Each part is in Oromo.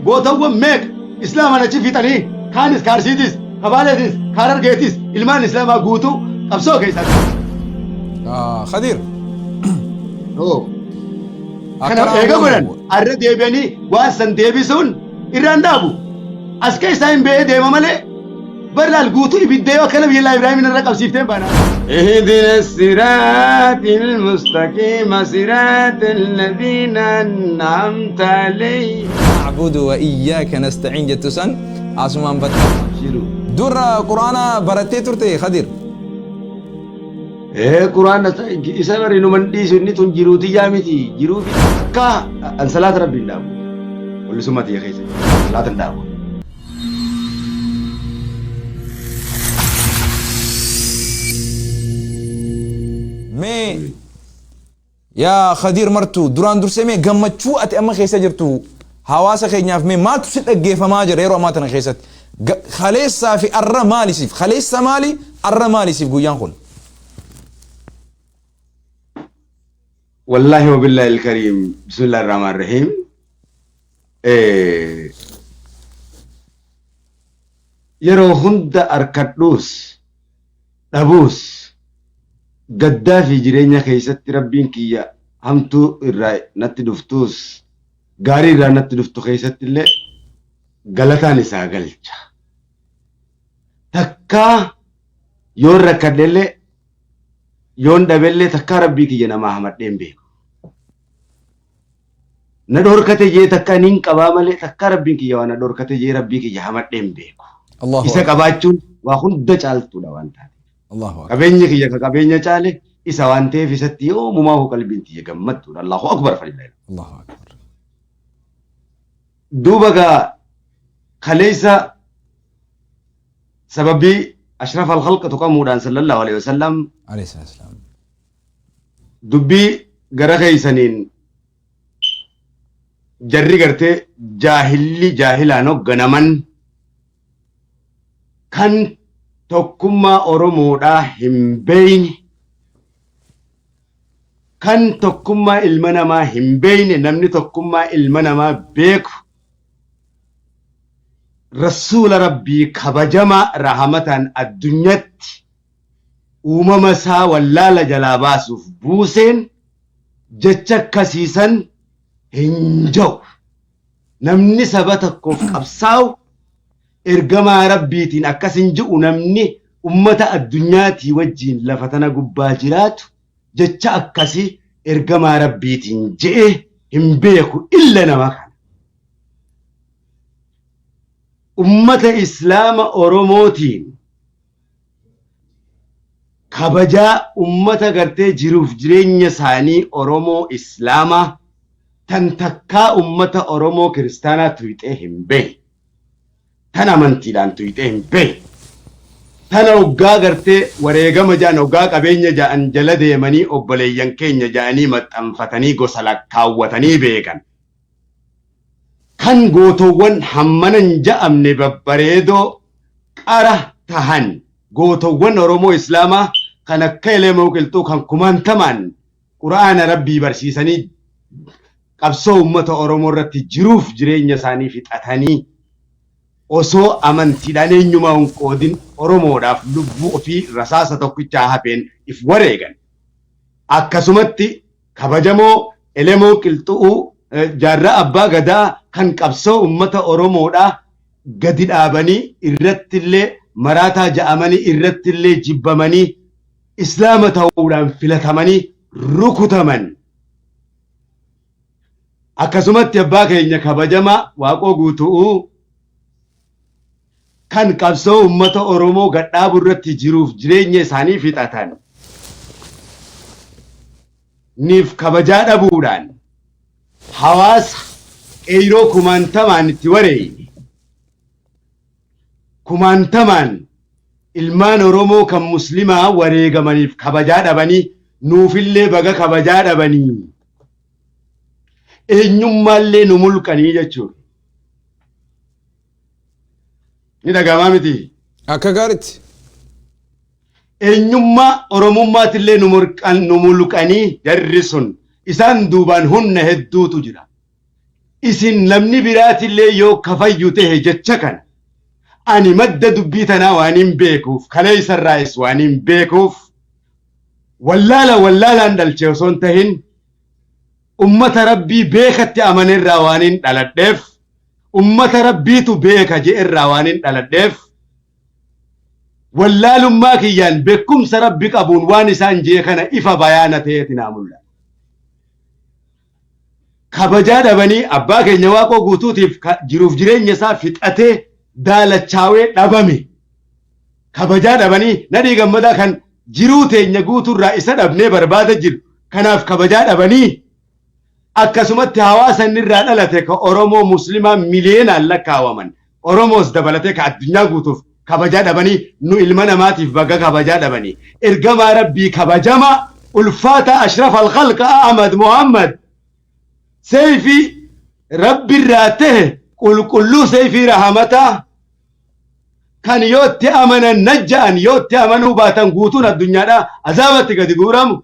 gootawwan meeq islaamaan achi fixanii kaanis kaarsiitis kabaaleetis kaarargeetis ilmaan islaamaa guutuu qabsoo keessatti. Kadir. Kana eega godhan arra deebi'anii waan san deebisuun irraan dhaabu as keessaa hin ba'ee deema malee barlaal guutuu ibiddee yoo akkana biyya Ibraahiim irra qabsiifteen baana. اهدنا الصراط المستقيم صراط الذين أنعمت عليهم نعبد وإياك نستعين جتسن عاصمان بطل دور قرآن برتي ترتي خدير قرآن إسمر إنه من دي سنة جروتي جامتي جروتي كا أن صلاة ربي الله ولا سمعت يا خيسي صلاة الله مي يا خدير مرتو دران درسي مي قمتشو أتي أما خيسة جرتو حواسة خينياف مي ما تسد أجيفة ما جر يرو ما تنخيست خليسة في أرى مالي سيف خليسة مالي أرى مالي سيف قويان خل والله وبالله الكريم بسم الله الرحمن الرحيم يرو هند أركدوس أبوس قدافي جرينيا خيست ربين كيا همتو الرأي نتدفتوس غاري را نتدفتو خيست اللي غلطاني ساقلچا تكا يون ركدلي يون دبلي تكا ربي كيا نما حمد دين بيكو ندور كتجي تكا نين قباملي تكا ربي كيا وانا دور كتجي ربي كيا حمد دين بيكو الله إسا قباچون واخون دچالتو دوان تاني الله أكبر kabeenyi kiyya ka qabeenya caale isa waan ta'eef isatti uumamaa hoo qalbiin tiyya gammadduudha Allahu akbar falillahi الله أكبر duuba gaa kaleessa sababii ashraf al-khalqa tuqamuudhaan sallallahu alaihi wasallam عليه الصلاة والسلام dubbii gara keeysaniin jarri gartee jaahilaan hogganaman kan tokkummaa Oromoodhaa hin beeyne kan tokkummaa ilma namaa hin beeyne namni tokkummaa ilma namaa beeku rasuula rabbii kabajamaa rahmatan addunyatti uumama isaa wallaala jalaa baasuuf buuseen jecha akkasiisan hin jiru namni saba tokkoof qabsaa'u ergamaa rabbiitiin akkasin ji'u namni ummata addunyaatii wajjiin lafa tana gubbaa jiraatu jecha akkasii ergamaa rabbiitiin je'e hin beeku illa nama kana. Ummata islaama Oromootiin kabajaa ummata gartee jiruuf jireenya isaanii Oromoo islaamaa tan takkaa ummata Oromoo kiristaanaa tuyxee hin beeku. Tana amantiidhaan tuyxee hin beeku. Tana hoggaa gartee wareegama ja'an hoggaa qabeenya ja'an jala deemanii obboleeyyan keenya ja'anii maxxanfatanii gosa lakkaawwatanii beekan. Kan gootowwan hammanan ja'amne babbareedoo qara tahan gootowwan Oromoo Islaamaa kan akka elemoo qilxuu kan kumaantamaan Qura'aana Rabbii barsiisanii qabsoo uummata Oromoo irratti jiruuf jireenya isaanii fixatanii osoo amantiidhaan eenyumaa hin qoodin Oromoodhaaf lubbuu ofii rasaasa tokkichaa hafeen if wareegan. Akkasumatti kabajamoo elemoo qilxuu jaarraa abbaa gadaa kan qabsoo uummata Oromoodhaa gadi dhaabanii irrattillee maraataa ja'amanii irrattillee jibbamanii islaama ta'uudhaan filatamanii rukutaman. Akkasumatti abbaa keenya kabajamaa waaqoo guutuu kan qabsoo uummata Oromoo gadhaabu irratti jiruuf jireenya isaanii fixatan niif kabajaa dhabuudhaan hawaasa qeyroo kumaantamaan itti wareeyne kumaantamaan ilmaan Oromoo kan muslimaa wareegamaniif kabajaa dhabanii nuufillee baga kabajaa dhabanii eenyummaallee nu mulqanii jechuudha. Ni dhagahamaa miti. Akka gaariitti. Eenyummaa Oromummaattillee nu mulqanii jarri sun isaan duubaan humna hedduutu jira. isin namni biraatillee yoo kafayyu ta'e jecha kana ani madda dubbii tanaa waan hin beekuuf kana isarraayis waan hin beekuuf wallaalaan dhalche osoo hin tahin ummata rabbii beekatti amanerraa waan hin dhaladheef ummata rabbiitu beeka je'erraa waan hin dhaladheef wallaalummaa kiyyaan beekumsa rabbi qabuun waan isaan jee kana ifa bayaana ta'eeti naa mul'ata. Kabajaa dhabanii abbaa keenya waaqoo guutuutiif jiruuf jireenya isaa fixatee daalachaawee dhabame. Kabajaa dhabanii nadhii gammadaa kan jiruu teenya guuturraa isa dhabnee barbaada jiru. Kanaaf kabajaa dhabanii akkasumatti hawaasa irraa dhalate ka Oromoo Muslimaa miliyoonaan lakkaawaman. Oromoos dabalatee ka addunyaa guutuuf kabajaa dhabanii nu ilma namaatiif baga kabajaa dhabanii. Ergamaa rabbii kabajama ulfaata ashraf al-khalqa Ahmad Muhammad. Seyfi rabbi irraa ta'e qulqulluu seyfii rahamataa kan yootti amanan najja'an yootti amanuu baatan guutuun addunyaadhaa azaabatti gadi guuramu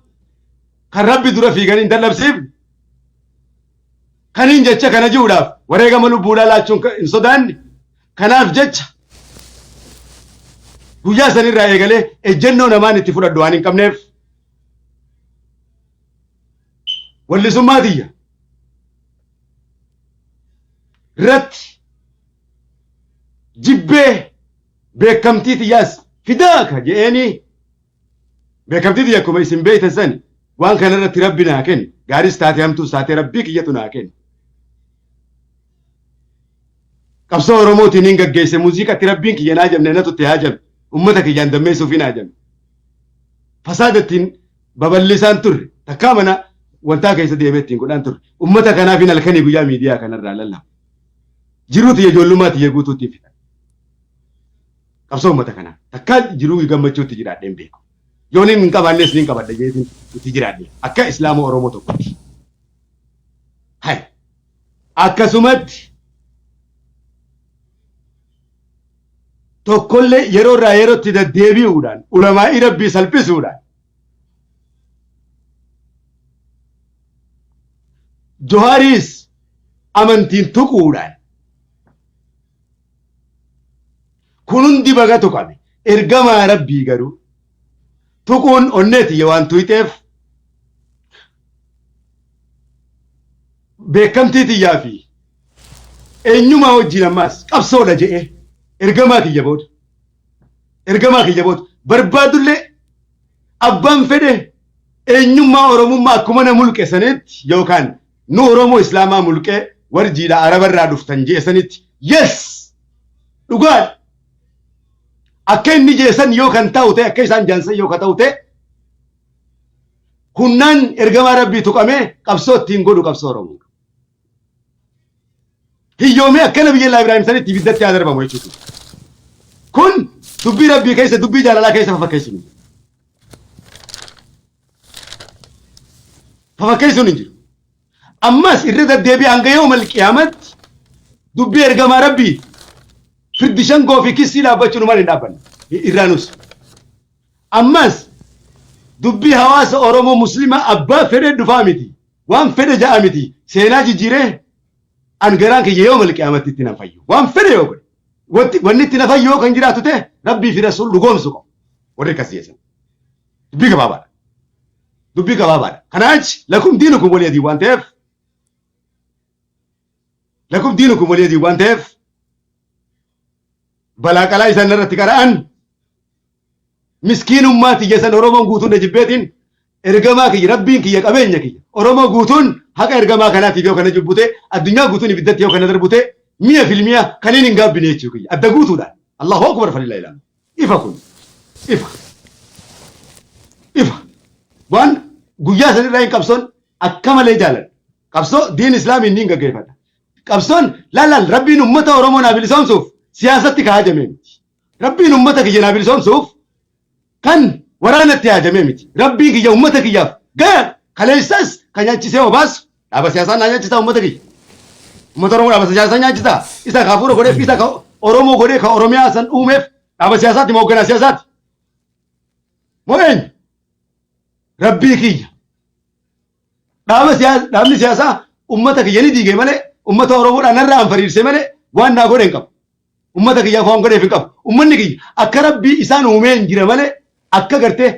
kan rabbi dura fiiganii hin dallabsiifne kaniin jecha kana jiruudhaaf wareegama lubbuudhaa laachuun hin sodaanne kanaaf jecha guyyaa sanirraa eegalee ejjennoo namaan itti fudhadhu waan hin qabneef wallisummaa tiyya irratti jibbee beekamtii tiyyaas fidaaka je'eenii beekamtii tiyya akkuma isin beeytan sani waan kana irratti rabbi naa kenna gaaris taate hamtuus taate rabbii kiyyatu naa kenna. Qabsoo Oromootiin hin gaggeesse muuziqatti rabbiin kiyya naa jamne natu itti haa jamne ummata kiyyaan dammeessuuf hin haa jamne. Fasaadattiin babal'isaan turre takkaa mana wantaa keessa deemee ittiin godhaan turre ummata kanaaf hin halkanii guyyaa miidiyaa kanarraa lallaabu. Jiruu tiyya ijoollummaa tiyya guutuutti fida. Qabsoo ummata kanaa takkaa jiruu gammachuutti jiraadheen beeku. Yoon hin qabaannes ni qabadha jeetiin itti jiraadhe akka islaama Oromoo tokkotti. Hai akkasumatti tokkollee yeroo irraa yerootti deddeebi'uudhaan ulamaa'ii rabbii salphisuudhaan Johaaris amantiin tuquudhaan kun hundi bagatu qabe ergamaa rabbii garuu tuquun onneeti waan tuyxeef beekamtii tiyyaa fi eenyumaa wajjin ammaas qabsoodha je'e ergamaa kiyya booda barbaadullee abbaan fedhe eenyummaa Oromummaa akkuma na mulqe sanitti yookaan nu Oromoo Islaamaa mulqee warjiidha Arabarraa dhuftan je'e sanitti yes dhugaadha. Akka inni jeesan yoo kan ta'u ta'e akka isaan jaansan yoo kan ta'u ta'e hunnaan ergamaa rabbii tuqamee qabsoo ittiin godhu qabsoo Oromoo. Hiyyoomee akkana biyya Allah Ibrahim sanitti ibiddatti haa darbamu jechuudha. Kun dubbii rabbii keessa dubbii jaalalaa keessa fafakkeessuun hin jiru. Fafakkeessuun hin jiru. Ammas irra deddeebi'ee hanga yoo malqiyaamatti dubbii ergamaa rabbii firdi shangoo fi kissii dhaabbachuun maal hin dhaabbanne irraanus. Ammas dubbii hawaasa Oromoo Muslimaa abbaa fedhe dhufaa miti waan fedhe ja'a miti seenaa jijjiiree angaraan kiyya yoo malqiyaamatti itti nan fayyu waan fedhe yoo godhe wanni itti na fayyu yoo kan jiraatu ta'e rabbii fi rasuul dhugoomsu qabu warri akkasii jechuudha. Dubbii gabaabaadha. Kanaa achi lakum diinukum walii adii waan ta'eef balaa qalaa isaan irratti qara'an miskiinummaa tiyya san Oromoon guutuun na jibbeetiin ergamaa kiyya rabbiin kiyya qabeenya kiyya Oromoo guutuun haqa ergamaa kanaatiif yoo kana jibbute addunyaa guutuun ibiddatti yoo kana darbute mi'a filmiya kaniin hin gaabbine jechuu kiyya adda guutuudhaan Allahu akbar falilaa ilaala ifa kun ifa waan guyyaa sanirraa hin qabsoon akka malee jaaladha qabsoo diin islaamiin niin gaggeeffadha qabsoon laal rabbiin ummata Oromoo naa bilisoomsuuf siyaasatti kaajamee miti rabbiin ummata kiyya naa bilisoomsuuf kan waraanatti haajamee miti rabbii kiyya ummata kiyyaaf gara kaleessas kan nyaachisee obaasu dhaaba siyaasaa naa nyaachisaa ummata kiyya ummata Oromoo dhaaba siyaasaa nyaachisaa isa kaafuura godheef isa ka Oromoo godhee ka Oromiyaa san uumeef dhaaba siyaasaatti moo hoogganaa siyaasaatti moo eenyu rabbii kiyya dhaabni siyaasaa ummata kiyya ni diige malee ummata Oromoodhaan narraa an fariirsee malee waan naa godhe hin qabu. Ummata kiyyaaf waan godheef hin qabu. Ummanni kiyya akka rabbii isaan uumee hin jira malee akka gartee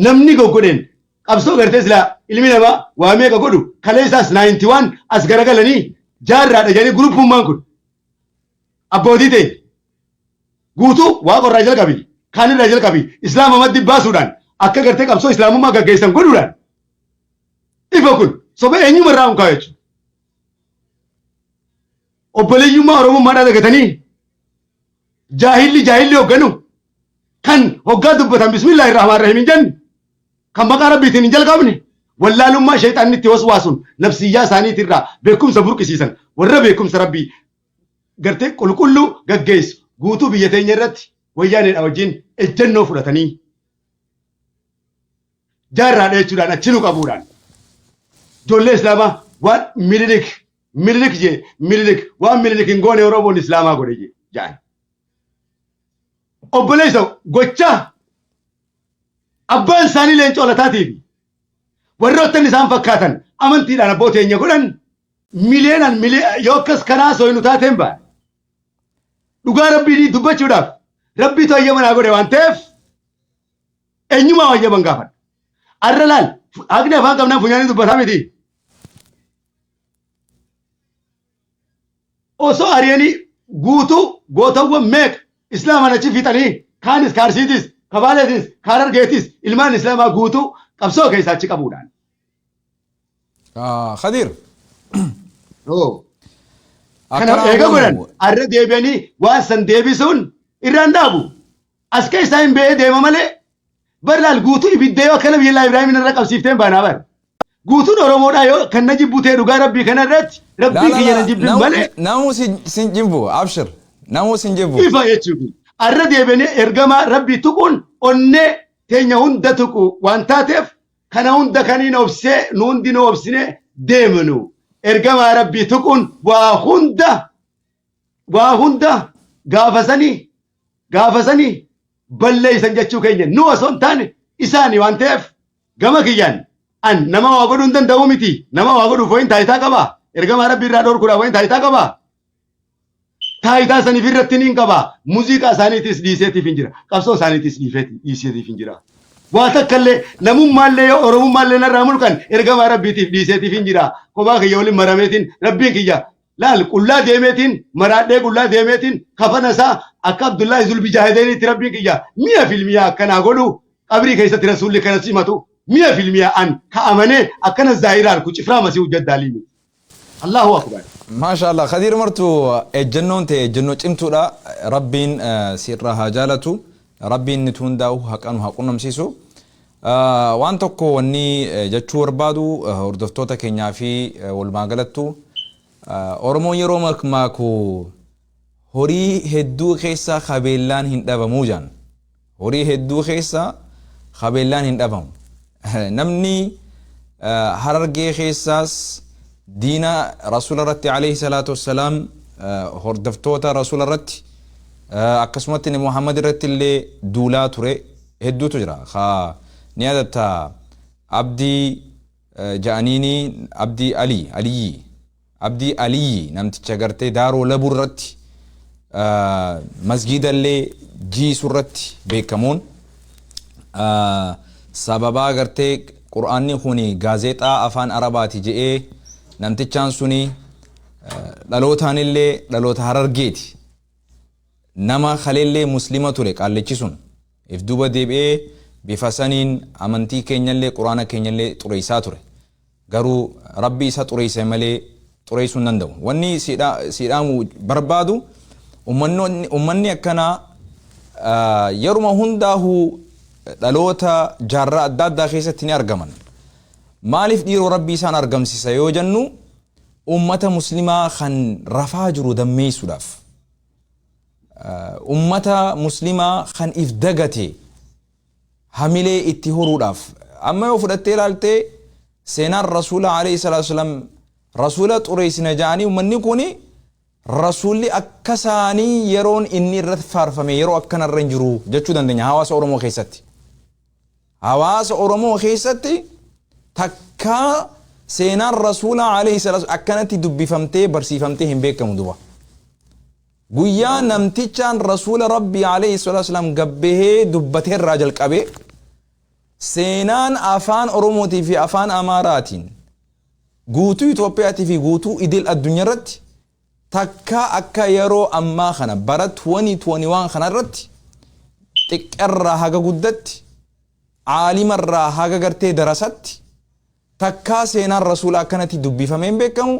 namni goggodheen qabsoo gartee silaa ilmi namaa waa meeqa godhu kalee isaas 91 as garagalanii jaarraadha jedhanii guruppummaan kun abbootii ta'e guutuu waaqa irraa jalqabi kaan irraa jalqabi islaama maddi baasuudhaan akka gartee qabsoo islaamummaa gaggeessan godhuudhaan ifa kun sobee eenyuma irraa hunkaa jechuudha. Obboleeyyummaa Oromummaadhaa dagatanii jaahilli hogganu kan hoggaa dubbatan bismillaahi irrahmaan rahiim hin jenne kan maqaa rabbiitiin hin jalqabne wallaalummaa shayxaanni itti waswaasuun nafsiyyaa isaaniitirraa beekumsa burqisiisan warra beekumsa rabbii gartee qulqulluu gaggeessu guutuu biyya teenya irratti wayyaaneedha wajjin ejjennoo fudhatanii jaarraadha jechuudhaan achinu qabuudhaan ijoollee islaamaa waan mililik waan mililik hin goone Oromoon islaamaa godhe jedhan. Obboleessa gochaa abbaan isaanii leencoo lataatiif warroottan isaan fakkaatan amantiidhaan abbootii keenya godhan miliyeenan yoo akkas kanaa sooyinu taateen ba'a. Dhugaa rabbii dubbachuudhaaf rabbiitu hayyama naa godhe waan ta'eef eenyumaa hayyaman gaafadha. Arra laal haqni afaan qabnaan funyaanii dubbataa miti. Osoo ari'anii guutuu gootawwan meeqa islaamaan achi fixanii kaanis kaarsiitis kabaaleetis kaarargeetis ilmaan islaamaa guutuu qabsoo keessaa achi qabuudhaan. Kadir. Kana eega godhan arra deebi'anii waan san deebisuun irraan dhaabu as keessaa hin ba'ee deema malee barlaal guutuu ibidda yoo akkana biyya Ibraahiim irra qabsiifteen baanaa bara. Guutuun Oromoodhaa yoo kan na jibbutee dhugaa rabbii kana irratti rabbii kiyya na jibbin malee. Namuu sin jibbu abshir. Namuu sin jibbu. Ifa jechuudha. Arra deebi'anii ergamaa rabbii tuquun onnee teenya hunda tuqu waan taateef kana hunda kaniin obsee nu hundi nu obsine deemnu. Ergamaa rabbii tuquun waa hunda gaafasanii balleessan jechuu keenya nu osoo hin taane isaanii waan ta'eef gama kiyyaan an nama waa godhuu hin danda'u miti. Nama waa godhuuf wayin taayitaa qaba. Ergamaa rabbii irraa dhorkuudhaaf wayin taayitaa qaba. Taayitaa saniif irratti niin qaba. Muuziqaa isaaniitis dhiiseetiif hin jira. Qabsoo isaaniitis dhiiseetiif hin jira. Waa takkaallee namummaallee yoo Oromummaallee narraa mulqan ergamaa rabbiitiif dhiiseetiif hin jira. Kophaa kiyya waliin marameetiin rabbiin kiyya laal qullaa deemeetiin maraadhee qullaa deemeetiin kafana isaa akka Abdullaahi Zulbijaahideeniitti rabbiin kiyya mi'a filmiyaa akkanaa godhu qabrii keessatti rasuulli kana simatu mi'a filmiyaa an ka'amanee akkana zaahiraan ku cifraa masii hojjaddaaliini. Allahu akbar. Maashaallah Kadir martu ejjennoon ta'e ejjennoo cimtuudha rabbiin sirraa haa jaalatu rabbiin ni hundaa'u haqanu haa qunnamsiisu. Waan tokko wanni jechuu barbaadu hordoftoota keenyaa fi walumaa galattu Oromoon yeroo makmaaku horii hedduu keessaa qabeellaan hin dhabamuu jaan. Horii hedduu keessaa qabeellaan hin dhabamu. Namni Harargee keessaas diina Rasuula irratti alayhi salaatu wassalaam hordoftoota Rasuula irratti akkasumatti Muhammad irratti illee duulaa ture hedduutu jira. Ni yaadatta Abdii Ja'aniini Abdii Aliyyi namticha gartee daaroo labuu irratti masgiida illee jiisu irratti beekamuun sababaa gartee Qur'aanni kuni gaazexaa afaan Arabaati je'ee namtichaan suni dhalootaan illee dhaloota Harargeeti. Nama kaleellee muslima ture qaallichi sun if duuba deebi'ee bifa saniin amantii keenyallee Qur'aana keenyallee xureessaa ture. Garuu rabbi isa xureesse malee xureessuu hin danda'u. Wanni siidhaamu barbaadu ummanni akkanaa yeruma hundaa'uu dhaloota jaarraa adda addaa keessatti ni argaman. Maaliif dhiiroo rabbii isaan argamsiisa yoo jennu ummata muslimaa kan rafaa jiru dammeessuudhaaf. Ummata muslimaa kan if dagate hamilee itti horuudhaaf. Amma yoo fudhattee ilaaltee seenaan Rasuula alayhi salaatu wassalaam Rasuula xureessina ja'anii ummanni kuni Rasuulli akka isaanii yeroon inni irratti faarfame yeroo akkanarra hin jiru jechuu dandeenya hawaasa Oromoo keessatti. Hawaasa Oromoo keessatti takkaa seenaan rasuula alayhi salatu akkanatti dubbifamtee barsiifamtee hin beekamu duba guyyaa namtichaan rasuula rabbii alayhi salatu wasalam gabbehee dubbatee irraa jalqabee seenaan afaan oromootii fi afaan amaaraatiin guutuu Itoophiyaatii fi guutuu idil addunyaa irratti takka akka yeroo ammaa kana bara 2021 kana irratti xiqqarraa haga guddatti caalimarraa haga gartee darasatti takka seenaan rasuula akkanatti dubbifamee hin beekamu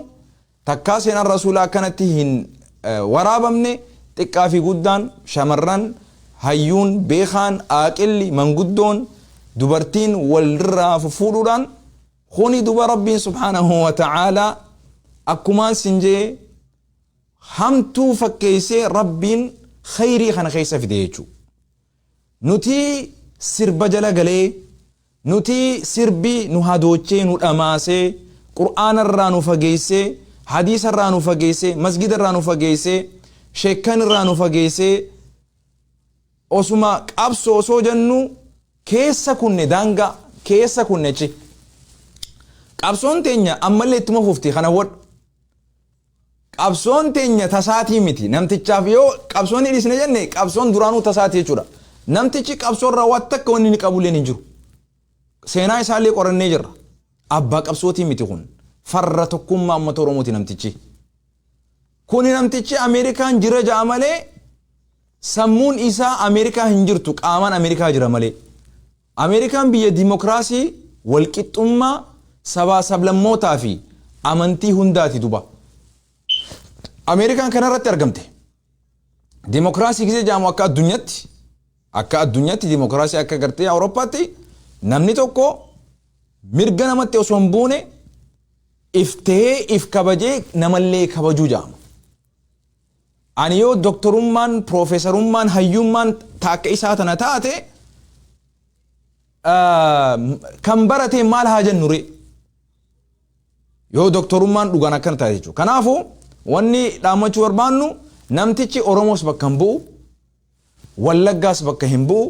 takka seenaan rasuula akkanatti hin waraabamne xiqqaa fi guddaan shamarran hayyuun beekaan aaqilli manguddoon dubartiin walirraa fuudhuudhaan kuni duba rabbiin subhaanahu wa ta'aalaa akkumaan sinjee hamtuu fakkeessee rabbiin khayrii kana keessa fide jechuudha. Nuti sirba jala galee nuti sirbi nu hadoochee nu dhamaasee qur'aana irraa nu fageessee hadiisa irraa nu fageessee masgida irraa nu fageessee sheekkan irraa nu fageessee osuma qabsoo osoo jennu keessa kunne daangaa keessa kunne chi qabsoon teenya ammallee ittuma fufti kana wadhu qabsoon teenya tasaatii miti namtichaaf yoo qabsoon hidhisne jenne qabsoon duraanuu tasaatii jechuudha namtichi qabsoo irraa waan takka wanni ni qabulleen hin jiru seenaa isaallee qorannee jirra abbaa qabsootii miti kun farra tokkummaa uummata oromooti namtichi kuni namtichi ameerikaan jira ja'a malee sammuun isaa ameerikaa hin jirtu qaamaan ameerikaa jira malee ameerikaan biyya dimokiraasii walqixxummaa sabaa sablammootaa fi amantii hundaati duba ameerikaan kanarratti argamte dimokiraasii gisee jaamu akka addunyaatti dimokiraasii akka gartee awurooppaatti namni tokko mirga namatti osoo hin buune iftee if kabajee namallee kabajuu jaama ani yoo doktorummaan profeesarummaan hayyummaan taakka isaa tana taate kan barate maal haa jennure yoo doktorummaan dhugaan akkana taate jechuudha kanaafuu wanni dhaammachuu barbaannu namtichi oromoos bakka hin bu'u wallaggaas bakka hin bu'u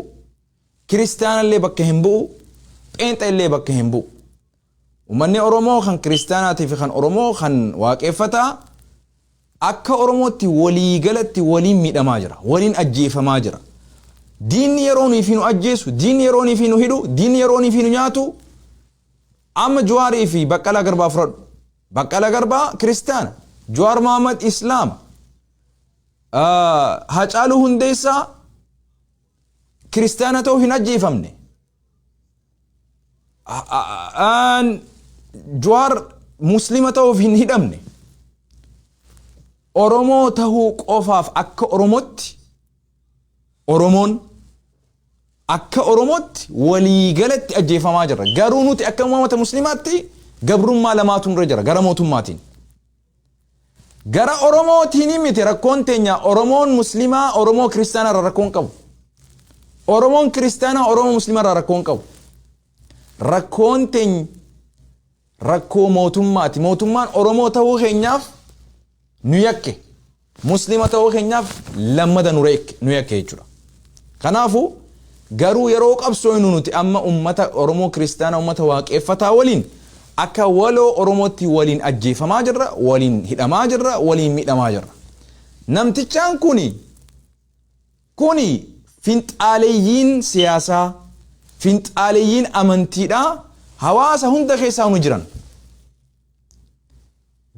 kiristaanallee bakka hin bu'u pheenxallee bakka hin bu'u ummanni oromoo kan kiristaanaatii fi kan oromoo kan waaqeffataa akka oromootti waliigalatti waliin miidhamaa jira waliin ajjeefamaa jira diinni yeroonii fi nu ajjeesu diinni yeroonii fi nu hidhu diinni yeroonii fi nu nyaatu amma Jawaarii fi Baqqalaa Garbaa fudhadhu Baqqalaa Garbaa kiristaana Jawaar Mohammad islaama Hacaaluu Hundeessaa kiristaana ta'uu hin ajjeefamne Jawaar muslima ta'uuf hin hidhamne Oromoo tahuu qofaaf akka Oromootti Oromoon akka Oromootti waliigalatti ajjeefamaa jira garuu nuti akka uummata muslimaatti gabrummaa lamaatu nurra jira gara mootummaatiin gara Oromootiin miti rakkoon teenya Oromoon muslimaa Oromoo kiristaana irraa rakkoon qabu Oromoon kiristaana Oromoo muslimaa irraa rakkoon qabu rakkoon teenya rakkoo mootummaati mootummaan Oromoo ta'uu keenyaaf nu yakke muslima ta'uu keenyaaf lammada nu yakke jechuudha kanaafu garuu yeroo qabsooynu nuti amma ummata Oromoo kiristaana ummata waaqeffataa waliin akka waloo Oromootti waliin ajjeefamaa jirra waliin hidhamaa jirra waliin miidhamaa jirra namtichaan kuni finxaaleeyyiin siyaasaa finxaaleeyyiin amantiidhaa hawaasa hunda keessaa nu jiran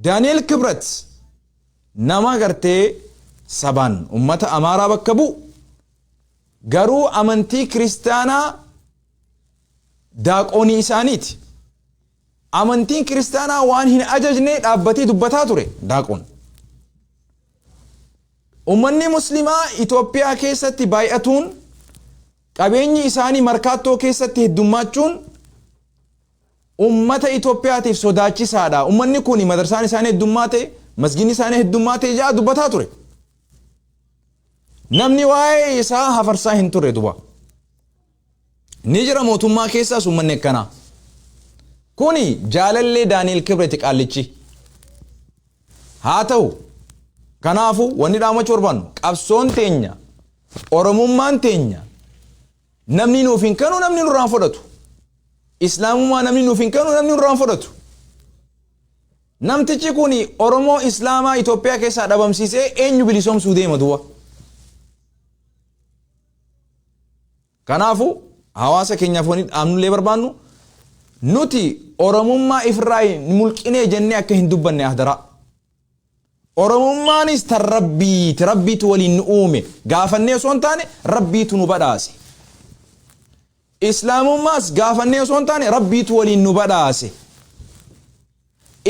Daani'el Kibrat nama gartee sabaan ummata amaaraa bakka bu'u garuu amantii kiristaanaa daaqoonii isaaniiti amantiin kiristaanaa waan hin ajajne dhaabbatee dubbataa ture daaqoon ummanni muslimaa Itoophiyaa keessatti baay'atuun qabeenyi isaanii markaattoo keessatti heddummachuun ummata Itoophiyaatiif sodaachisaadha ummanni kun madarsaan isaanii heddummaate masginni isaanii heddummaate jaa dubbataa ture namni waa'ee isaa hafarsaa hin turre duba ni jira mootummaa keessaas ummanni akkanaa kuni jaalallee Daani'el Kibret qaallichi haa ta'u kanaafu wanni dhaamachuu barbaannu qabsoon teenya oromummaan teenya namni nuuf hin kennu namni nurraan fudhatu islaamummaa namni nuuf hin kennu namni nurraan fudhatu namtichi kuni Oromoo Islaamaa Itoophiyaa keessaa dhabamsiisee eenyu bilisoomsuu deema du'a. Kanaafu hawaasa keenyaaf wani dhaamnullee barbaannu nuti Oromummaa ifirraa mulqinee jennee akka hin dubbanne ahdaraa. Oromummaanis tan rabbiiti, rabbiitu waliin nu uume gaafannee osoo hin taane rabbiitu nu badhaase. Islaamummaas gaafannee osoo hin taane rabbiitu waliin nu badhaase.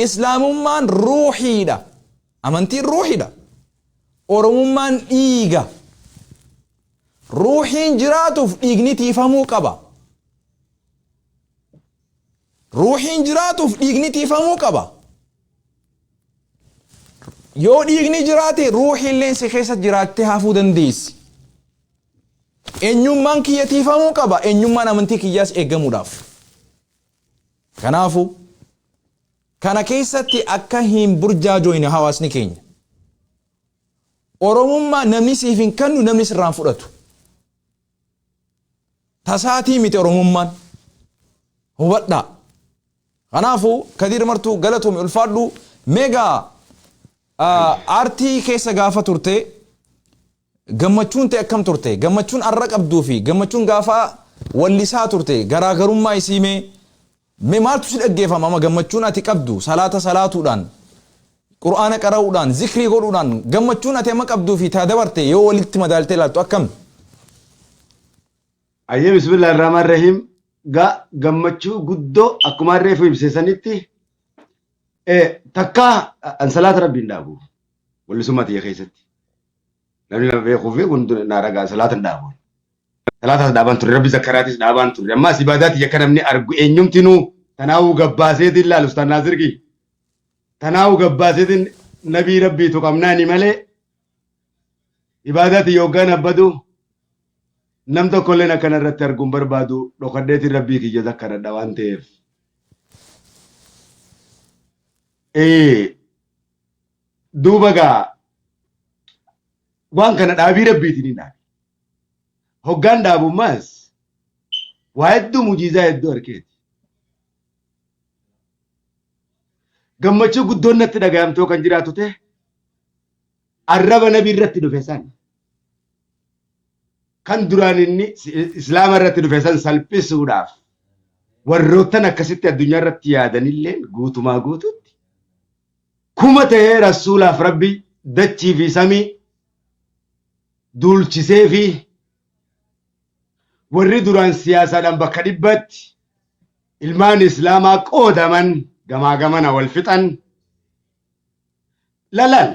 Islaamummaan ruuhiidha, amantiin ruuhiidha. Oromummaan dhiiga. Ruuhiin jiraatuuf dhiigni tiifamuu qaba. Ruuhiin jiraatuuf dhiigni tiifamuu qaba. Yoo dhiigni jiraate ruuhiilleen si keessa jiraattee hafuu dandeessi. Eenyummaan kiyya tiifamuu qaba. Eenyummaan amantii kiyyaas eeggamuudhaaf. Kanaafu kana keessatti akka hin burjaajoyne hawaasni keenya. Oromummaa namni siif hin kennu namni sirraan fudhatu. Tasaatii miti Oromummaan. Hubadhaa. Kanaafu Kadir martuu galatoome ulfaadhu meegaa aartii keessa gaafa turte gammachuun ta'e akkam turte? Gammachuun arra qabduu fi gammachuun gaafa wallisaa turte garaagarummaa isiimee mee maaltu si dhaggeeffama ama gammachuun ati qabdu salaata salaatuudhaan qur'aana qara'uudhaan zikrii godhuudhaan gammachuun ati amma qabduu fi taa dabarte yoo walitti madaaltee ilaaltu akkam? Ayyee bismillaahi rahmaani rahiim. Gammachuu guddoo akkuma reefu ibsisanitti takka an salaata rabbiin dhaabu wallisummaa tiyya keessatti namni nama beekuu fi kun naaragaa salaata hin dhaabu. Salaata dhaaban ture rabbi zakkaraatis dhaabaan ture ammaas ibaadaa tiyya akka namni argu eenyumtinuu tanaawuu gabbaaseetiin laalu Ustaaz Naasirki tanaawuu gabbaaseetiin nabii rabbiitu qabnaani malee ibaadaa tiyya hoggaan abbadu nam tokkolleen akkana irratti arguun barbaadu dhokadheetiin rabbii kiyya zakkaradha waan ta'eef. Duuba gaa waan kana dhaabii rabbiitiin hin dhaabi. Hoggaan dhaabummaas waa hedduu mujiizaa hedduu arkeeti. Gammachuu guddoon natti dhaga'amtoo kan jiraatu ta'e arraba nabii irratti dhufe san. Kan duraan inni islaama irratti dhufe san salphisuudhaaf warroottan akkasitti addunyaa irratti yaadanillee guutumaa guututti kuma ta'ee rasuulaaf rabbi dachii fi samii duulchisee fi warri duraan siyaasaadhaan bakka dhibbatti ilmaan islaamaa qoodaman gamaa gamana wal fixan laal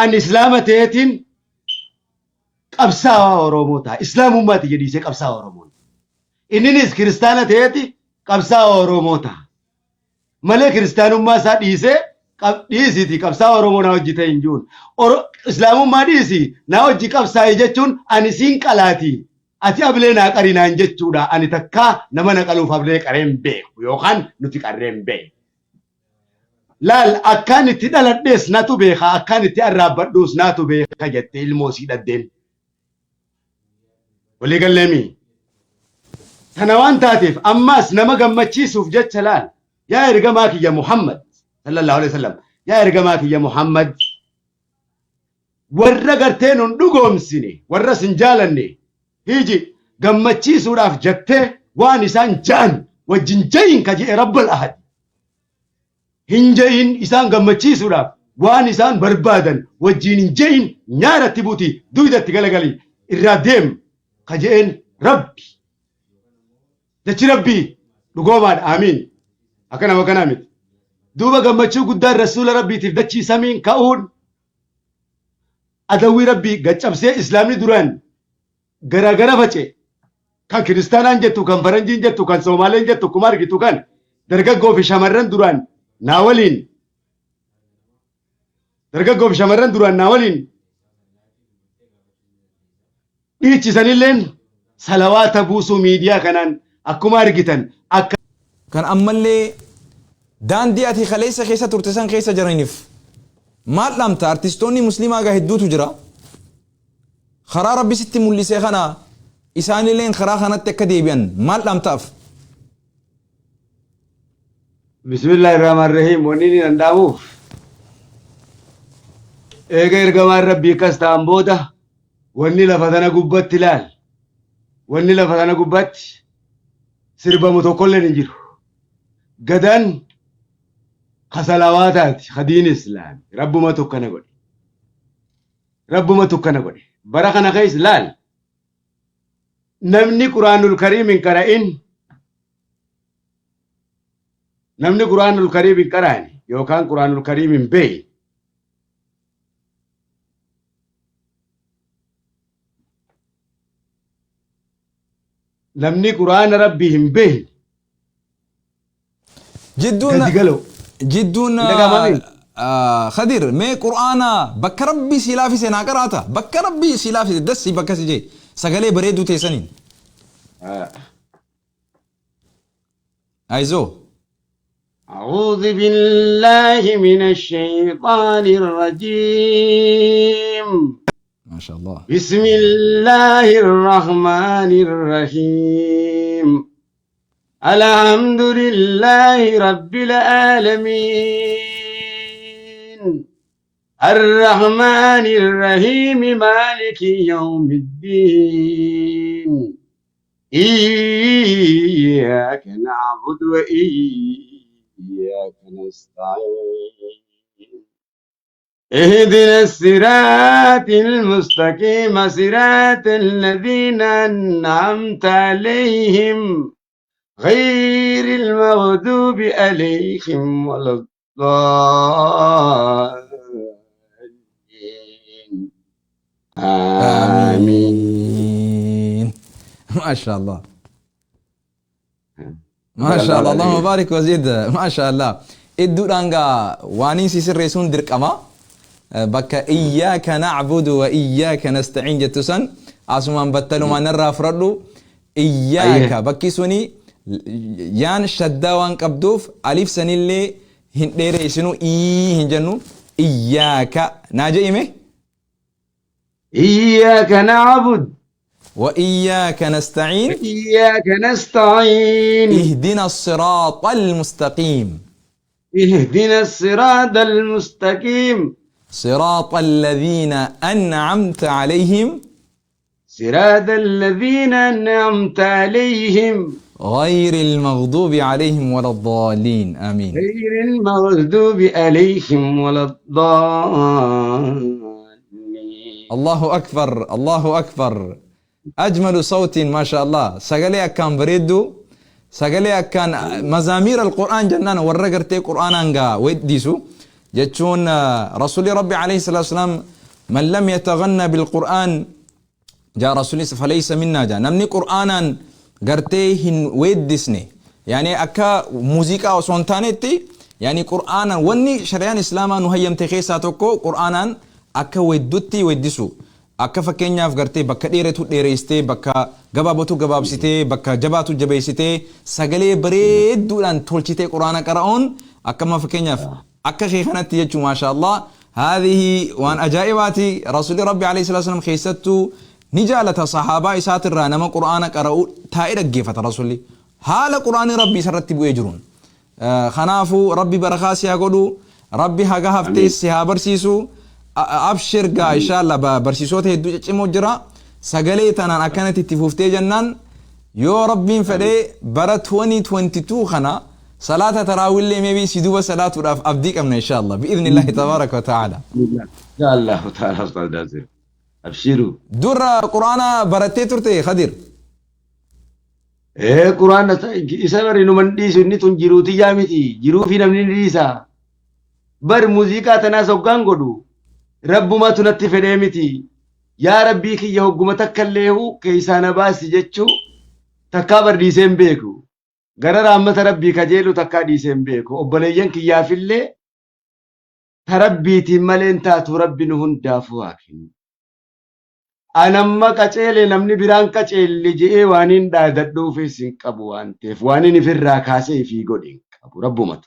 an islaama ta'eetiin qabsaa'aa Oromoo ta'a. Islaamummaati jedhiisee qabsaa'aa Oromoo. Inninis kiristaana ta'eeti qabsaa'aa Oromoo ta'a. Malee kiristaanummaa isaa dhiisiiti qabsaa'aa Oromoo na hojii ta'e hin jiruun. Islaamummaa dhiisi na hojii qabsaa'e jechuun ani siin qalaati. Ati ablee naa qarinaan jechuudha. Ani takkaa nama na qaluuf ablee qareen beeku yookaan nuti qarreen beeku. Laal akkaan itti dhaladhees natu beeka akkaan itti arraabbadhuus natu beeka jettee ilmoo sii dhaddeen. Walii galleemii. Kana waan taateef ammaas nama gammachiisuuf jecha laal. Yaa ergamaa kiyya Muhammad sallallahu alaihi wasallam. Yaa ergamaa kiyya Muhammad. Warra gartee nun dhugoomsine warra sin jaalanne hiji gammachiisuudhaaf jettee waan isaan jaan wajjin jayin ka jedhe rabbal ahad. Hin jayin isaan gammachiisuudhaaf waan isaan barbaadan wajjin hin jayin nyaaratti buuti duydatti galagali irraa deem. Kajeen Rabbi dachi Rabbi dhugoomaan amiin akkana wakana miti duuba gammachuu guddaan rasuula Rabbiitiif dachii samiin ka'uun adawwii Rabbii gaccabsee islaamni duraan garagara face kan kiristaanaan jettu kan faranjiin jettu kan soomaaleen jettu kuma argitu kan dargaggoo fi shamarran duraan naa waliin dhiichisanilleen salawaata buusuu miidiyaa kanaan akkuma argitan akka kan ammallee daandii ati kaleessa keessa turte san keessa jiraniif maal dhamta artistoonni musliimaa gaa hedduutu jira karaa rabbi sitti mul'isee kana isaanilleen karaa kanatti akka deebi'an maal dhamtaaf Bismillahirrahmanirrahim. Wanni ni danda'amuuf eega ergamaan rabbii kas ta'an booda wanni lafa tana gubbatti ilaal. Wanni lafa tana gubbatti sirbamu tokkollee hin jiru. Gadaan kasalawaataati hadiin islaami. Rabbuma tokkana godhe. Rabbuma tokkana godhe. Bara kana keessa ilaal. Namni Quraanul Kariim hin qara'in namni Quraanul Kariim hin qara'in yookaan Quraanul Kariim hin beeyin namni Quraana Rabbii hin beeyin جدون خدير مي قرآنا بك ربي سلافي سنا قراتا بك ربي سلافي دسي بك سجي سغلي بريدو تيسنين ايزو أعوذ بالله من الشيطان الرجيم ما شاء الله بسم الله الرحمن الرحيم الحمد لله رب العالمين الرحمن الرحيم مالك يوم الدين إياك نعبد وإياك نستعين اهدنا الصراط المستقيم صراط الذين أنعمت عليهم غير المغضوب عليهم ولا الضالين آمين ما شاء الله ما شاء الله اللهم بارك وزيد ما شاء الله ادو دانغا واني سيسر ريسون درقما بك إياك نعبد وإياك نستعين جتسن اسمان بتلو ما نرى فردو إياك بكي سوني يان شدا وان قبدوف ألف سنيلي هندير يسنو هنجنو إياك ناجي إيمي إياك نعبد وإياك نستعين إياك نستعين اهدنا الصراط المستقيم اهدنا الصراط المستقيم صراط الذين أنعمت عليهم صراط الذين أنعمت عليهم غير المغضوب عليهم ولا الضالين آمين غير المغضوب عليهم ولا الضالين الله أكبر الله أكبر أجمل صوت ما شاء الله سقلي أكان بريدو سقلي أكان مزامير القرآن جنان ورقرتي قرآن أنقا ويديسو جتشون رسول ربي عليه الصلاة والسلام من لم يتغنى بالقرآن جاء رسول فليس منا جاء نمني قرآنا قرتي هن ويدسني يعني أكا موسيقى وصونتانيتي يعني قرآنا وني شريان إسلاما نهيم تخيسا توكو قرآنا أكا ويدوتي ويدسو akka fakkeenyaaf gartee bakka dheeratu dheereessitee bakka gabaabatu gabaabsitee bakka jabaatu jabeessitee sagalee bareedduudhaan tolchitee quraana qara'uun akkama fakkeenyaaf akka kee kanatti jechuu maasha Allah haadhihi waan ajaa'ibaati rasuuli rabbi alayhi salatu wasallam keessattuu ni jaalata sahaabaa isaatirraa nama quraana qara'u taa'ee dhaggeeffata rasuuli haala quraani rabbi isarratti bu'ee jiruun kanaafuu rabbi barakaa si haa godhu rabbi haga haftee si haa barsiisu أبشر قا إن شاء الله برسيسوته هدو جمو جرا سقلي تنان أكانت اتفوفتي جنان يو ربين فدي برا 2022 خنا صلاة تراوي اللي ميبي سيدوبة صلاة وراف أبديك أمنا إن شاء الله بإذن الله تبارك وتعالى إن شاء الله تعالى أستاذ دازر أبشروا دور قرآن برتي ترتي خدير إيه قرآن إسمر إنه من ديس ونتون جروتي جامتي جرو في نمن ديسا بر موسيقى تناسو غانغودو ربما تنتي فديمتي يا ربي كي يهقم تكليه كيسانا باسي جتشو تكابر ديسين بيكو غرر عمت ربي كجيلو تكا ديسين بيكو وبليين كي يافلي تربي تمالين تاتو ربي نهن دافواكين أنا ما كتيلي نمني بران كتيلي جئي وانين داددو في سنقبو وانتف وانين في الراكاسي في قدين كابو ربما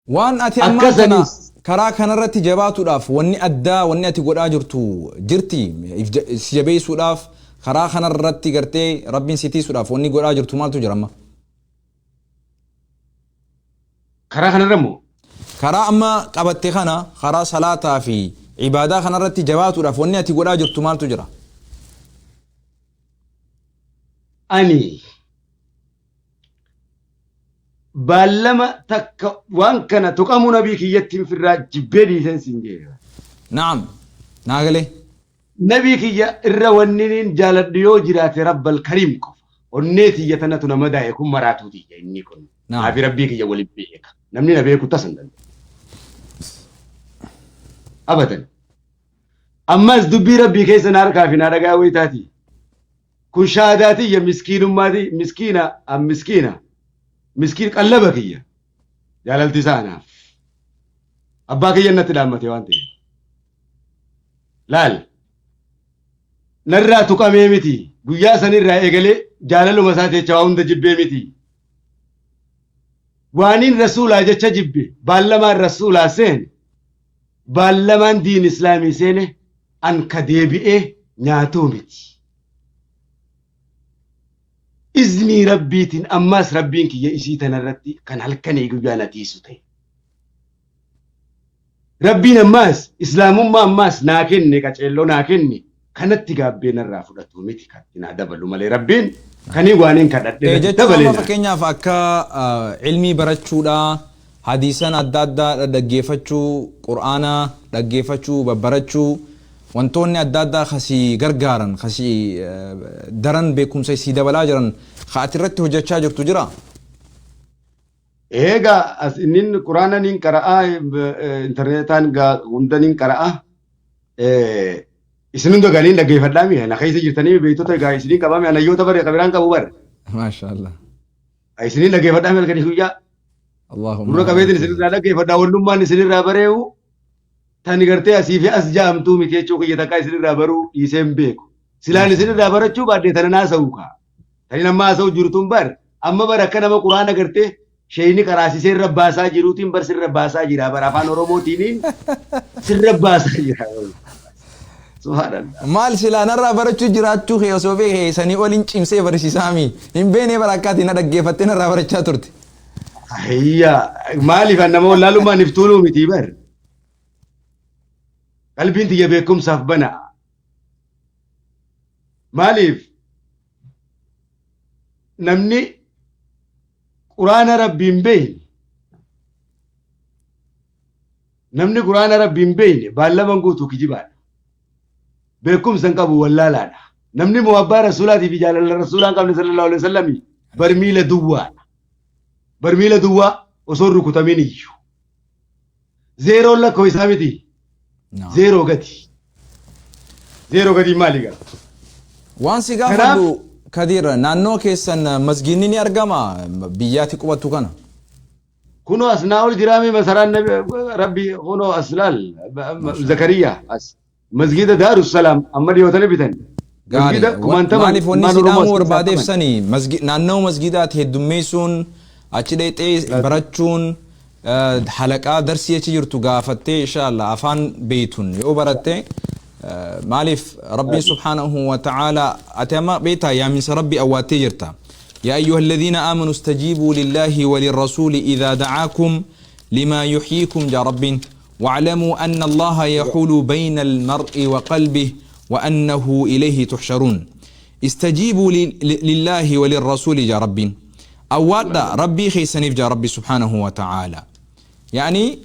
وان أتي أمانتنا karaa kanarratti jabaatuudhaaf wanni addaa wanni ati godhaa jirtu jirti jabeessuudhaaf karaa kanarratti gartee rabbiin sitiisuudhaaf wanni godhaa jirtu maaltu jira amma karaa kanarra immoo karaa amma qabatte kana karaa salaataa fi ibaadaa kanarratti jabaatuudhaaf wanni ati godhaa jirtu maaltu jira? ani baallama takka waan kana tuqamuu nabii kiyyattiin firraa jibbee dhiisen siin jedhe. Naam. Naagalee. Nabii kiyya irra wanniin jaaladhu yoo jiraate rabbal kariim qofa. Onnee tiyya tanatu nama daa'e kun maraatuu tiyya inni kun. Naafi rabbii kiyya waliin beeka. Namni na beeku tasan danda'u. Abadan. Ammas dubbii rabbii keessa na harkaa fi na dhagaa wayitaati. Kun shahaadaati ya miskiinummaati miskiina. Miskiin qallaba kiyya. Jaalalti isaanaaf. Abbaa kiyya natti dhaammate waan ta'eef. Laal. Narraa tuqamee miti. Guyyaa sanirraa eegalee jaalaluma isaa jecha waa hunda jibbee miti. Waaniin rasuulaa jecha jibbe baallamaan rasuulaa seene baallamaan diin islaamii seene an ka deebi'ee nyaatuu miti. Iznii rabbiitiin ammaas rabbiin kiyya isii tanarratti kan halkanii guyyaa natiisu ta'e. Rabbiin ammaas islaamummaa ammaas naa kenne qaceelloo naa kenne kanatti gaabbee narraa fudhatu miti kan naa dabalu malee rabbiin kanii waaniin kadhadhe dabalee. Jechuun fakkeenyaaf akka ilmii barachuudha, hadiisan adda addaa dhaggeeffachuu, qur'aana dhaggeeffachuu, babbarachuu wantoonni adda addaa kasii gargaaran kasii daran beekumsa isii dabalaa jiran ati irratti hojjechaa jirtu jira? Egaa as inni quraana niin qara'aa interneetaan hunda niin qara'aa isin hunda galiin dhaggeeffadhaa mi'a na keessa jirtanii beektota egaa isinii qabame anayyoota bare qabiraan qabu bare. Maashaallah. Isinii dhaggeeffadhaa mi'a halkanii guyyaa. Allahumma. Dura qabeetiin isinirraa dhaggeeffadhaa wallummaan isinirraa bareewu tani gartee asii fi as jaamtuu miti jechuu kiyya takkaa isinirraa baruu dhiiseen beeku. Silaan isinirraa barachuu baadhee tana naasa'u kaa. Tani nama haasa'u jirtuun bar amma bara akka nama quraana gartee sheeyni qaraasisee irra baasaa jiruutiin bar sirra baasaa jira bara afaan oromootiin sirra baasaa jira. Maal silaa narraa barachuu jiraachuu kee osoo beekee sanii oliin cimsee barsiisaami hin beekne bara akkaatiin na dhaggeeffattee narraa barachaa turte. Ayyaa maaliif nama wallaalummaan iftuunuu miti bar. Qalbiin tiyya beekumsaaf bana. Maaliif namni quraana rabbiin beeyne namni quraana rabbiin beeyne baallaman guutuu kijibaadha. Beekumsan qabu wallaalaadha. Namni muhabbaa rasuulaatii fi jaalala rasuulaan qabne sallallahu alaihi wasallam barmiila duwwaadha. Barmiila duwwaa osoo rukutamin iyyuu. Zeeroon lakkoo isaa miti. Zeeroo gati. Zeeroo gati maali gaa? Waan si gaafadhu Kadir naannoo keessan masgiinni ni argama biyyaatti qubatu kana. Kunoo as naa ol jiraame masaraan rabbi kunoo as laal Zakariyaa as masgiida Daarussalaam amma dhiyootanii bitan. Maaliif wanni si dhaamuu barbaadeef sanii naannoo masgiidaatti heddummeessuun achi dheexee barachuun halaqaa darsii achi jirtu gaafattee inshallah afaan beeytuun yoo baratte مالف ربي سبحانه وتعالى أتما بيتا يا من ربي أواتي جرتا يا أيها الذين آمنوا استجيبوا لله وللرسول إذا دعاكم لما يحييكم يا رب واعلموا أن الله يحول بين المرء وقلبه وأنه إليه تحشرون استجيبوا لله وللرسول يا رب أوادا ربي خيسنيف يا ربي سبحانه وتعالى يعني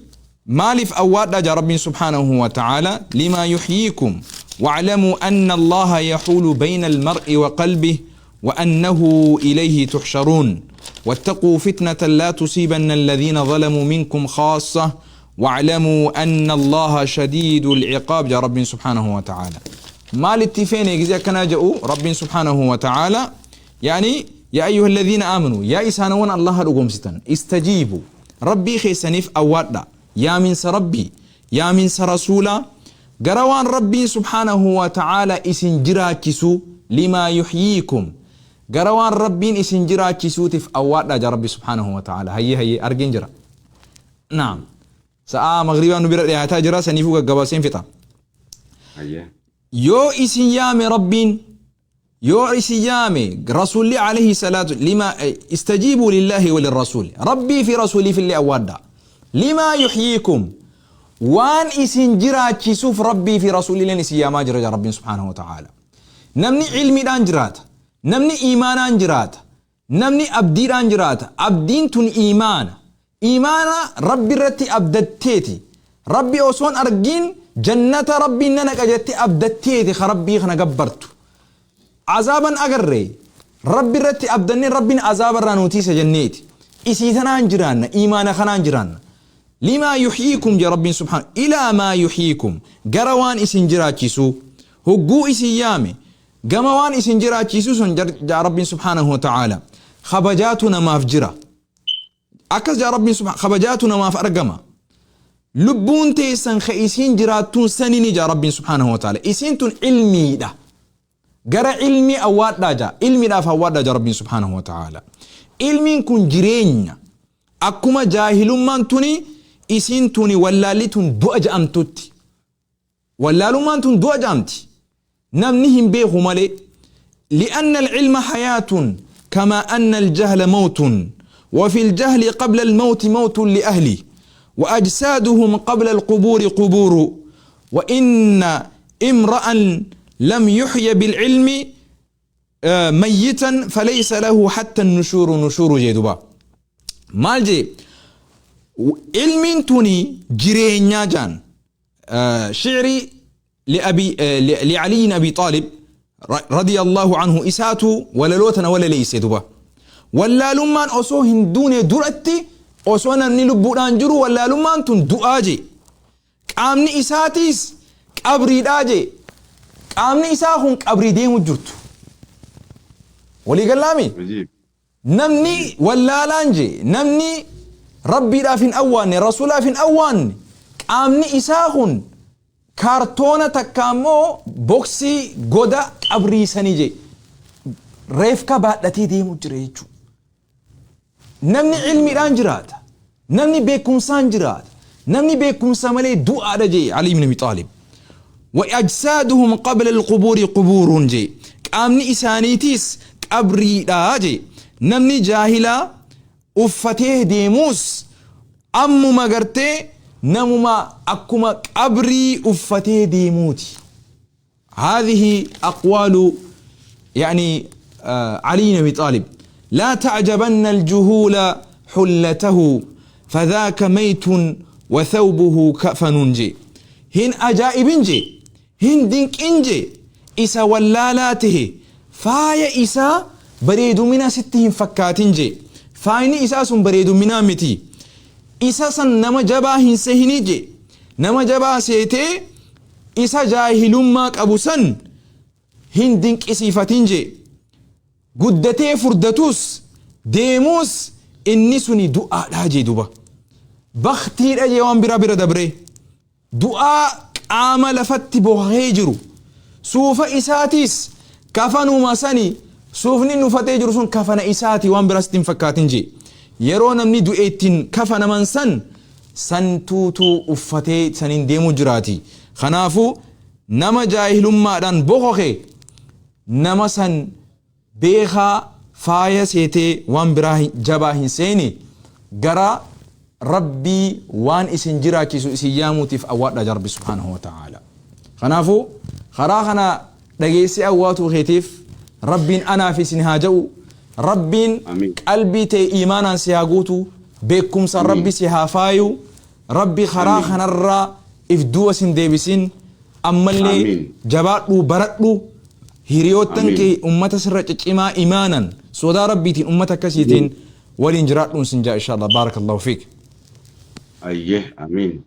مالف أواد جا رب سبحانه وتعالى لما يحييكم واعلموا أن الله يحول بين المرء وقلبه وأنه إليه تحشرون واتقوا فتنة لا تصيبن الذين ظلموا منكم خاصة واعلموا أن الله شديد العقاب جا رب سبحانه وتعالى مال التفين يجزي كنا جاءوا رب سبحانه وتعالى يعني يا أيها الذين آمنوا يا إسانون الله رقم ستن استجيبوا ربي خيسنيف أواد يا من ربي يا من رسولا قروان ربي سبحانه وتعالى اسنجرا كسو لما يحييكم قروان ربي اسنجرا كسو تف أواد جا ربي سبحانه وتعالى هي أرجن جرا نعم ساعة مغربا نبرا لها جرا سنفوق قباسين فتا يو اسن يا من ربي يو إسيامي رسول عليه الصلاة لما استجيبوا لله وللرسول ربي في رسولي في اللي أودا لما يحييكم وان إسن جرات شوف ربي في رسولي لن إسياما جرى ربي سبحانه وتعالى نمني علمي الأنجرات نمني إيمان أنجرات نمني أبدي أنجرات أبدين تن إيمان ربي رتي أبدتيتي ربي أوسون أرجين جنة ربي ننك أجتي أبدتيتي خربي خنا قبرتو عذابا أقرّي ربي رتي أبدني ربي عذابا رانوتيس جنيتي إسيتنا أنجران إيمان خنا أنجران لما يحييكم جا ربي سبحانه إلى ما يحييكم قروان إسنجراتيسو هقو إسيامي قموان إسنجراتيسو جا ربي سبحانه وتعالى خبجاتنا ما فجرة أكس جا ربي سبحانه خبجاتنا ما فرقما لبون تيسن خيسين جراتون سنيني جا ربي سبحانه وتعالى إسنتون علمي ده قرأ علمي أواد داجا علمي دا فواد داجا ربي سبحانه وتعالى علمي كن جرين أكما جاهل من توني إسنتوني ولالتون دؤج أمتوتي ولالو من تون دؤج أمتي نمنهم بيه مالي لأن العلم حياة كما أن الجهل موت وفي الجهل قبل الموت موت لأهلي وأجسادهم قبل القبور قبور وإن امرأ لم يحيى بالعلم ميتا فليس له حتى النشور نشور جيدوبا مالجي علم توني جرينيا جان شعري لعلي أبي طالب رضي الله عنه إساتو ولا لوتنا ولا ليس دوبا ولا لمان أصو هندون درتي أصو نلبودان جرو ولا لمان تون دؤاجي قامني إساتيس قبري داجي قامني إساهم قبري ديمو جرتو ولي قلامي نمني ولا لانجي نمني ربي رافين أوان رسول رافين أوان قامني إساهم كارتونة تكامو بوكسي غودا قبري سنيجي ريفكا بادتي ديمو جريجو نمني علمي رانجرات نمني بيكم سانجرات نمني بيكم سمالي دعاء جي علي بن أبي طالب وأجسادهم قبل القبور قبور جي قامني إسانيتيس قبري جي نمني جاهلا أفتيه ديموس أمو مغرتي نمما أكما قبري أفتيه ديموتي هذه أقوال يعني علي بن أبي طالب لا تعجبن الجهول حلته فذاك ميت وثوبه كفن جي هن أجائب جي هن دينك انجي إسا ولالاته فايا إسا بريد منا ستهم فكات جي فايني إسا سن بريد منا متي إسا سن نما جبا هنسهني جي نما جبا سيتي إسا جاهل ماك أبو سن هن دينك إسيفتين جي قدتي فردتوس ديموس إني سني دعاء لاجي دوبا بختي رجي وان برا برا دبري دعاء عامل فتي بوهيجرو سوف إساتيس كفنو ما سني سوفني نفتيجرو سن كفن إساتي وان برا ستين فكاتين جي يرون مني دعيتين كفن من سن سنتوتو أفتي سنين ديمو جراتي خنافو نما جاهل ما دان بوخي نما سن بيخا فايا سيتي وان براه جبا هنسيني غرا ربي وان اسن جرا كيسو اسيامو تف اوات دا ربي سبحانه وتعالى خنافو خراخنا دغيسي اواتو خيتيف ربين انا في سنهاجو ربين قلبي تي ايمانا سياغوتو بكم سن ربي سيهافايو ربي خراخنا الرا افدو سن ديبسين امالي جبادو بردو هيريوتن كي أمتا سرّة إما إيمانا سودا ربيتين أمتا كسيتين ولنجراتون سنجا إن شاء الله بارك الله فيك أيه آمين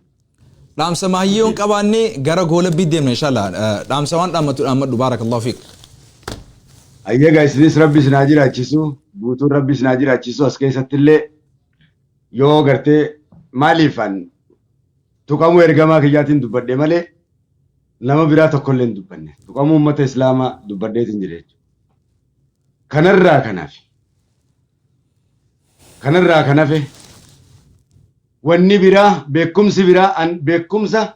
رام سماهيون كباني غرا غولب بيديم إن شاء الله رام سوان رامت بارك الله فيك أيه guys this ربي سناجر أجيسو بوتو ربي سناجر أجيسو أسكي ستلي يو غرتي ماليفان تقامو إرغاما كياتين دبادي مالي لما برا تقولين دبنة تقوم أمة الإسلام دبدة تنجريج كنرّا كنافي واني برا بكم سبرا أن بكم سا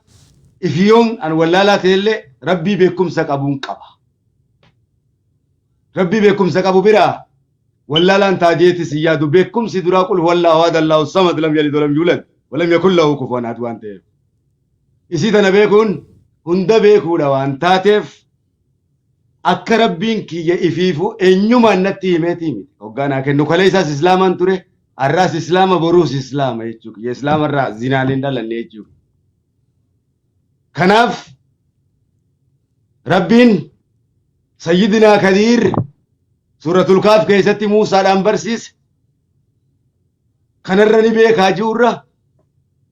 إفيون أن ولا لا تيلي ربي بكم سا كابون كابا rabbi beekumsa qabu bira wallaalaan taajeetis yaadu beekumsi duraa qul wallaahu ahad allahu samad lam yalid walam yulad walam yakul lahu kufuwan ahad waan ta'eef isii tana beekuun hunda beekuudha waan taateef akka rabbiin kiyya ifiifu eenyumaan natti himeetii miti hoggaanaa kennu kalee isaas islaamaan ture arraas islaama boruus islaama jechuudha kiyya islaamarraa zinaaleen dhalanne jechuudha kanaaf rabbiin sayyidinaa Kadir suuratul kaaf keessatti Muusaadhaan barsiise kanarra ni beekaa ji'urra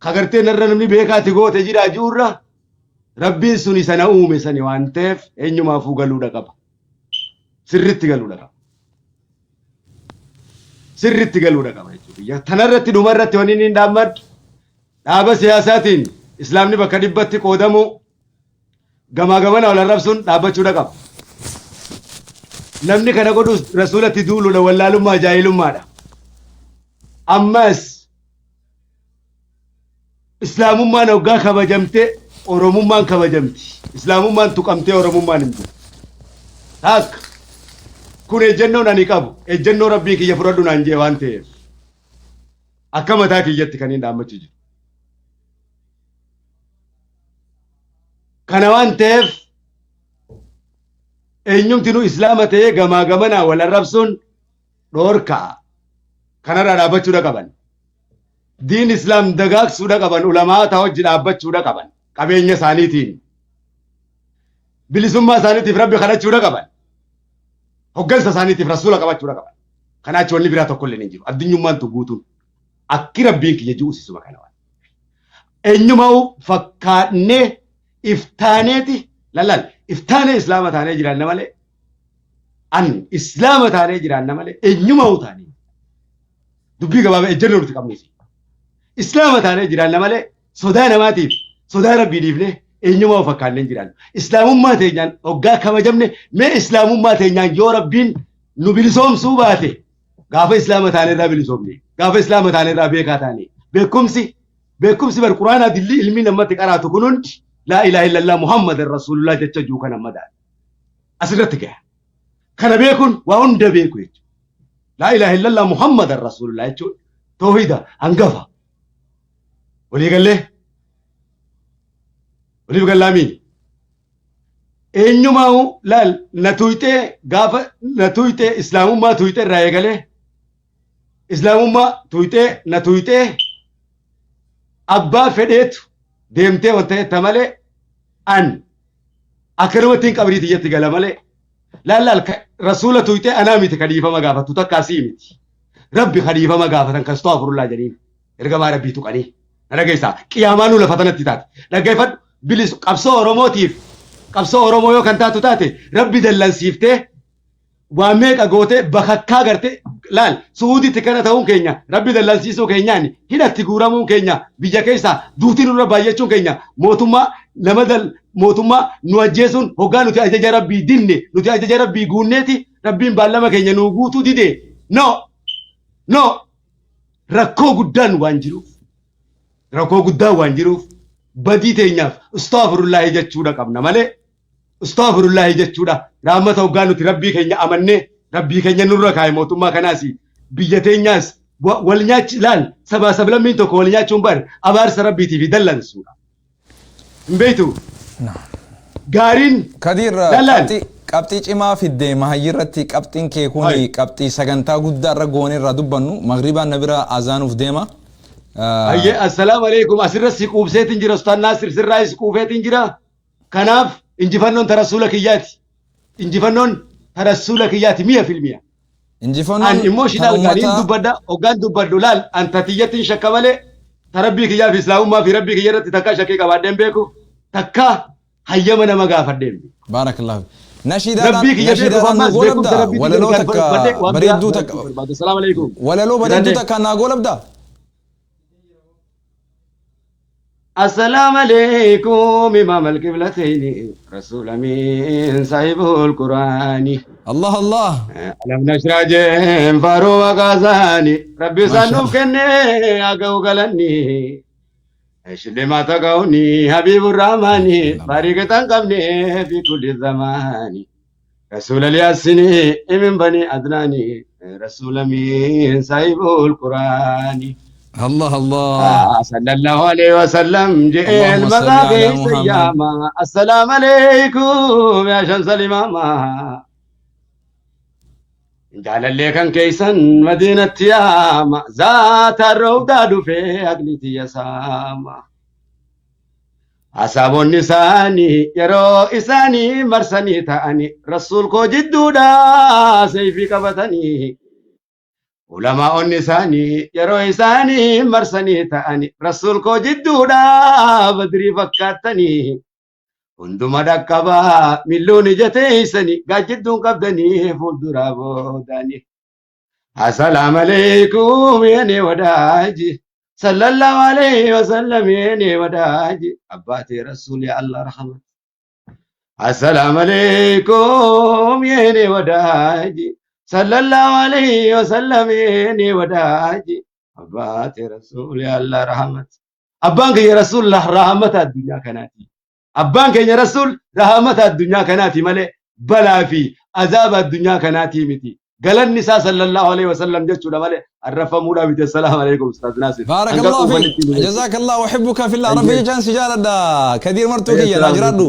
kagartee narra namni beekaati goote jira ji'urra rabbiin sun isa uume sani waan ta'eef eenyumaafuu galuudha qaba sirritti galuudha qaba sirritti galuudha qaba jechuudha tanarratti dhumarratti wanni inni dhaammadhu dhaaba siyaasaatiin islaamni bakka dhibbatti qoodamu gamaa gamana wal arrabsuun dhaabbachuudha qaba namni kana godhus rasuulatti duuluudha wallaalummaa jaahilummaadha ammas islaamummaan hoggaa kabajamte oromummaan kabajamti islaamummaan tuqamtee oromummaan hin jiru takka kun ejjennoon ani qabu ejjennoo rabbii kiyya fudhadhu naan jee waan ta'eef akka mataa kiyyatti kan hin dhaammachuu jiru kana waan ta'eef eenyumtinuu islaama ta'ee gamaa gamanaa wal arrabsuun dhoorkaa kanarraa dhaabbachuudha qaban diin islaam dagaagsuudha qaban ulamaata hojii dhaabbachuudha qaban qabeenya isaaniitiin bilisummaa isaaniitiif rabbi kadhachuudha qaban hoggansa isaaniitiif rasuula qabachuudha qaban kanaachi wanni biraa tokko illee hin jiru addunyummaan tu guutuun akki rabbiin kiyya ji'uusisuma kana waan eenyumaa fakkaannee iftaaneeti lallal iftaanee islaama taanee jiraanna malee an islaama taanee jiraanna malee eenyumaa taanee dubbii gabaabaa ejjennoo nuti qabnuusi islaama taanee jiraanna malee sodaa namaatiif sodaa rabbii dhiifnee eenyumaa fakkaannee jiraanna islaamummaa teenyaan hoggaa kabajamne mee islaamummaa teenyaan yoo rabbiin nu bilisoomsuu baate gaafa islaama taanee irraa bilisoomne gaafa islaama taanee irraa beekaa taanee beekumsi bar quraanaa dilli ilmi namatti qaraatu kun hundi laa ilaaha illallah muhammadan rasuulullah jecha juu kana madaan asirratti gaha kana beekuun waa hunda beeku jechuudha laa ilaaha illallah muhammadan rasuulullah jechuudha toohida hangafa walii gallee waliif gallaamiin eenyumaa laal na tuyxee gaafa na tuyxee islaamummaa tuyxee irraa eegalee islaamummaa tuyxee na tuyxee abbaa fedheetu deemtee wanta jetta malee an akkanumattiin qabriiti jetti gala malee laal rasuula tuyxee anaa miti kadhiifama gaafattu takkaasii miti rabbi kadhiifama gaafatan kan astagfirullaa jedhiin ergamaa rabbii tuqanii na dhageessaa qiyaamaa nu lafa tanatti taate dhaggeeffadhu bilis qabsoo oromootiif qabsoo oromoo yoo kan taatu taate rabbi dallansiiftee waa meeqa goote bakakkaa garte laal suuditti kana ta'uun keenya rabbi dallansiisuu keenyaan hidhatti guuramuun keenya biyya keessa duutiin nurra baay'achuun keenya mootummaa nu ajjeesuun hoggaa nuti ajaja rabbii dinne nuti ajaja rabbii guunneeti rabbiin baallama keenya nuu guutuu dide no rakkoo guddaan waan jiruuf badii teenyaaf astagfirullaahi jechuudha qabna malee astagfirullaahi jechuudha raammata hoggaa nuti rabbii keenya amannee rabbii keenya nurra kaa'e mootummaa kanaas biyya teenyaas wal nyaachi laal sabaa sablammiin tokko wal nyaachuun bar abaarsa rabbiitiif dallansuudha hin beektu gaariin Kadir qabxii cimaa fiddee mahayyirratti qabxiin kee kun qabxii sagantaa guddaarra gooneerraa dubbannu magribaan na bira azaanuuf deema Ayye assalaamu alaykum asirratti quubseetiin jira Ustaan Naasir sirraa quufeetiin jira kanaaf injifannoon tarasuula kiyyaati injifannoon tarasuula kiyyaati 100% injifannoon an emotional gaariin dubbadda hoggaan dubbaddu laal anta tiyyattiin shakka malee tarabbii kiyyaaf islaamummaa fi rabbii kiyya irratti takka shakkii qabaadheen beeku takka hayyama nama gaafadheen baarakallahu nashiidaan naa goolabda walaloo takka bareedduu takka assalaamu alaykum walaloo bareedduu takka naa goolabda السلام عليكم إمام القبلتين رسول أمين صاحب القرآن الله الله ألم نشرح جيم فارو وغازاني ربي صنوف كني أقو قلني أشد ما تقوني حبيب الرحمن بارك تنقبني في كل زمان رسول الياسين من بني أدناني رسول من صاحب القرآن الله الله. صلى الله عليه وسلم جئ اللهم صل المغاقي على محمد. سياما السلام عليكم يا شمس الإمامة جعل اللي كان كيسا مدينة ياما ذات الروضة في أقلتي يا ساما أصابون نساني يرو إساني مرسني تاني رسول كو جدودا سيفي كبتني علماء النساني يرو إساني مرسني تاني رسول كو جدودا بدري فكاتني هندما دكبا ملوني جتيسني قاجدون قبدني فولدرا بوداني السلام عليكم يا وداجي صلى الله عليه وسلم يا وداجي أباتي رسول يا الله رحمة السلام عليكم يا وداجي صلى الله عليه وسلم يا وداجي أباتي رسول يا الله رحمة أبانك يا رسول الله رحمة الدنيا كناتي أبانك يا رسول رحمة الدنيا كناتي ملي بلا في عذاب الدنيا كناتي متي قال النساء صلى الله عليه وسلم جت ولا ملي الرفا مولا بيت السلام عليكم أستاذ ناصر بارك الله فيك جزاك الله وحبك في الله ربي جان سجال دا كدير مرتو كي يا سلام. لا جرادو